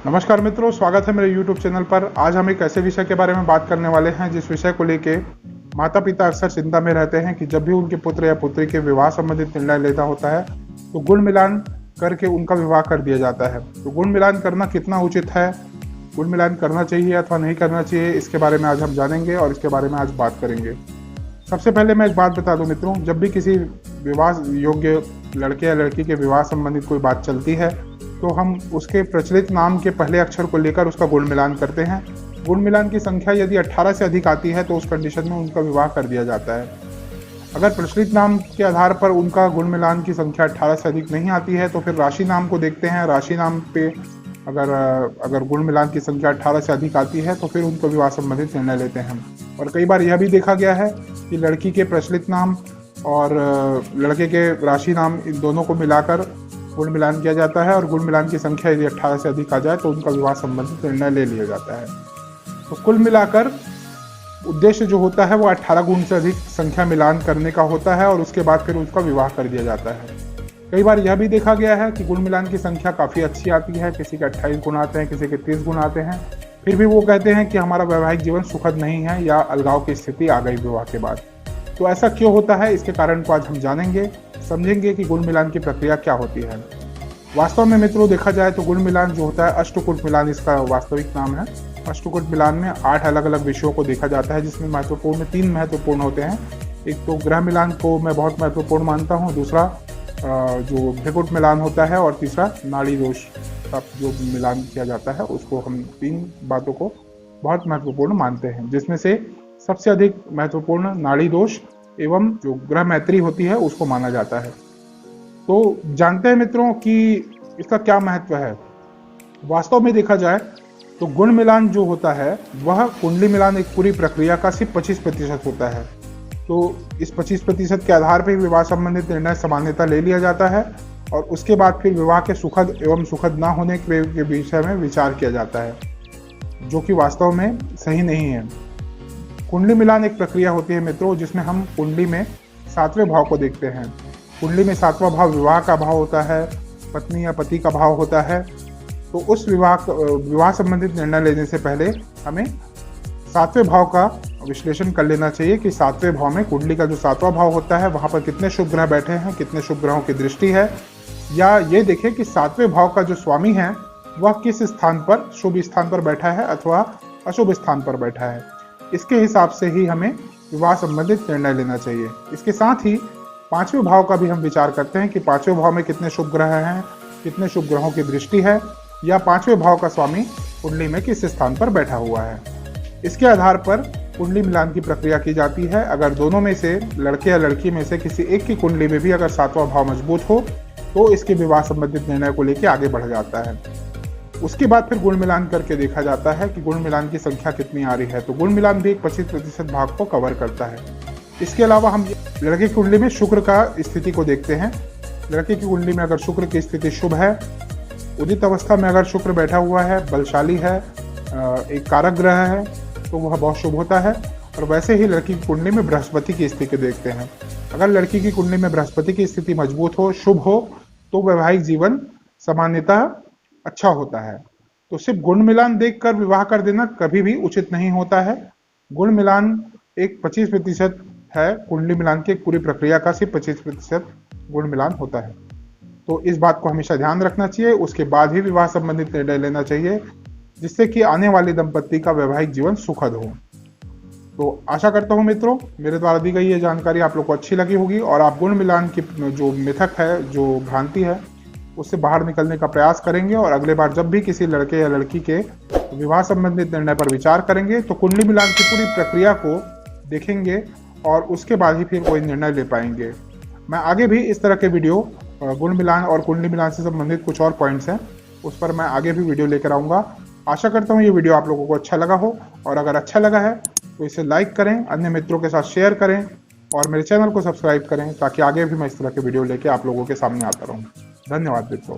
नमस्कार मित्रों, स्वागत है मेरे YouTube चैनल पर। आज हम एक ऐसे विषय के बारे में बात करने वाले हैं जिस विषय को लेके माता पिता अक्सर चिंता में रहते हैं कि जब भी उनके पुत्र या पुत्री के विवाह संबंधित निर्णय लेना होता है तो गुण मिलान करके उनका विवाह कर दिया जाता है। तो गुण मिलान करना कितना उचित है, गुण मिलान करना चाहिए अथवा नहीं करना चाहिए, इसके बारे में आज हम जानेंगे और इसके बारे में आज बात करेंगे। सबसे पहले मैं एक बात बता दूं मित्रों, जब भी किसी विवाह योग्य लड़के या लड़की के विवाह संबंधित कोई बात चलती है तो हम उसके प्रचलित नाम के पहले अक्षर को लेकर उसका गुण मिलान करते हैं। गुण मिलान की संख्या यदि 18 से अधिक आती है तो उस कंडीशन में उनका विवाह कर दिया जाता है। अगर प्रचलित नाम के आधार पर उनका गुण मिलान की संख्या 18 से अधिक नहीं आती है तो फिर राशि नाम को देखते हैं। राशि नाम पे अगर गुण मिलान की संख्या 18 से अधिक आती है तो फिर उनको विवाह संबंधित निर्णय लेते हैं। और कई बार यह भी देखा गया है कि लड़की के प्रचलित नाम और लड़के के राशि नाम, इन दोनों को मिलाकर गुण मिलान किया जाता है और गुण मिलान की संख्या यदि 18 से अधिक आ जाए तो उनका विवाह संबंधित निर्णय ले लिया जाता है। तो कुल मिलाकर उद्देश्य जो होता है वो 18 गुण से अधिक संख्या मिलान करने का होता है और उसके बाद फिर उसका विवाह कर दिया जाता है। कई बार यह भी देखा गया है कि गुण मिलान की संख्या काफ़ी अच्छी आती है, किसी के 28 गुण आते हैं, किसी के 30 गुण आते हैं, फिर भी वो कहते हैं कि हमारा वैवाहिक जीवन सुखद नहीं है या अलगाव की स्थिति आ गई विवाह के बाद। तो ऐसा क्यों होता है, इसके कारण को आज हम जानेंगे, समझेंगे कि गुण मिलान की प्रक्रिया क्या होती है। वास्तव में मित्रों देखा जाए तो गुण मिलान जो होता है, अष्टकूट मिलान इसका वास्तविक नाम है। अष्टकूट मिलान में 8 अलग अलग विषयों को देखा जाता है जिसमें महत्वपूर्ण 3 महत्वपूर्ण होते हैं। एक तो ग्रह मिलान को मैं बहुत महत्वपूर्ण मानता हूँ, दूसरा जो भ्रिकुट मिलान होता है और तीसरा नाड़ी दोष का जो मिलान किया जाता है, उसको हम 3 बातों को बहुत महत्वपूर्ण मानते हैं, जिसमें से सबसे अधिक महत्वपूर्ण नाड़ी दोष एवं जो ग्रह मैत्री होती है उसको माना जाता है। तो जानते हैं मित्रों कि इसका क्या महत्व है। वास्तव में देखा जाए तो गुण मिलान जो होता है वह कुंडली मिलान एक पूरी प्रक्रिया का सिर्फ 25% होता है। तो इस 25% के आधार पर विवाह संबंधित निर्णय सामान्यतः ले लिया जाता है और उसके बाद फिर विवाह के सुखद एवं सुखद ना होने के विषय में विचार किया जाता है, जो कि वास्तव में सही नहीं है। कुंडली मिलान एक प्रक्रिया होती है मित्रों जिसमें हम कुंडली में 7वें भाव को देखते हैं। कुंडली में 7वां भाव विवाह का भाव होता है, पत्नी या पति का भाव होता है। तो उस विवाह संबंधित निर्णय लेने से पहले हमें 7वें भाव का विश्लेषण कर लेना चाहिए कि 7वें भाव में कुंडली का जो 7वां भाव होता है वहाँ पर कितने शुभ ग्रह बैठे हैं, कितने शुभ ग्रहों की दृष्टि है, या ये देखें कि 7वें भाव का जो स्वामी है वह किस स्थान पर, शुभ स्थान पर बैठा है अथवा अशुभ स्थान पर बैठा है। इसके हिसाब से ही हमें विवाह संबंधित निर्णय लेना चाहिए। इसके साथ ही 5वें भाव का भी हम विचार करते हैं कि 5वें भाव में कितने शुभ ग्रह हैं, कितने शुभ ग्रहों की दृष्टि है, या 5वें भाव का स्वामी कुंडली में किस स्थान पर बैठा हुआ है। इसके आधार पर कुंडली मिलान की प्रक्रिया की जाती है। अगर दोनों में से, लड़के या लड़की में से किसी एक की कुंडली में भी अगर 7वां भाव मजबूत हो तो इसके विवाह संबंधित निर्णय को लेकर आगे बढ़ जाता है। उसके बाद फिर गुण मिलान करके देखा जाता है कि गुण मिलान की संख्या कितनी आ रही है। तो गुण मिलान भी एक 25% भाग को कवर करता है। इसके अलावा हम लड़के की कुंडली में शुक्र का स्थिति को देखते हैं। लड़के की कुंडली में अगर शुक्र की स्थिति शुभ है, उदित अवस्था में अगर शुक्र बैठा हुआ है, बलशाली है, एक कारक ग्रह है, तो वह बहुत शुभ होता है। और वैसे ही लड़की की कुंडली में बृहस्पति की स्थिति देखते हैं। अगर लड़की की कुंडली में बृहस्पति की स्थिति मजबूत हो, शुभ हो, तो वैवाहिक जीवन सामान्यतः अच्छा होता है। तो सिर्फ गुण मिलान देखकर विवाह कर देना कभी भी उचित नहीं होता है। गुण मिलान एक 25% है, कुंडली मिलान की पूरी प्रक्रिया का सिर्फ 25% गुण मिलान होता है। तो इस बात को हमेशा ध्यान रखना चाहिए। उसके बाद ही विवाह संबंधित निर्णय लेना चाहिए जिससे कि आने वाली दंपत्ति का वैवाहिक जीवन सुखद हो। तो आशा करता हूँ मित्रों मेरे द्वारा दी गई ये जानकारी आप लोग को अच्छी लगी होगी और आप गुण मिलान की जो मिथक है, जो भ्रांति है, उससे बाहर निकलने का प्रयास करेंगे और अगले बार जब भी किसी लड़के या लड़की के विवाह संबंधित निर्णय पर विचार करेंगे तो कुंडली मिलान की पूरी प्रक्रिया को देखेंगे और उसके बाद ही फिर कोई निर्णय ले पाएंगे। मैं आगे भी इस तरह के वीडियो, गुण मिलान और कुंडली मिलान से संबंधित कुछ और पॉइंट्स हैं, उस पर मैं आगे भी वीडियो लेकर आऊँगा। आशा करता हूँ ये वीडियो आप लोगों को अच्छा लगा हो और अगर अच्छा लगा है तो इसे लाइक करें, अन्य मित्रों के साथ शेयर करें और मेरे चैनल को सब्सक्राइब करें ताकि आगे भी मैं इस तरह के वीडियो लेके आप लोगों के सामने आता रहूँ। धन्यवाद मित्रों।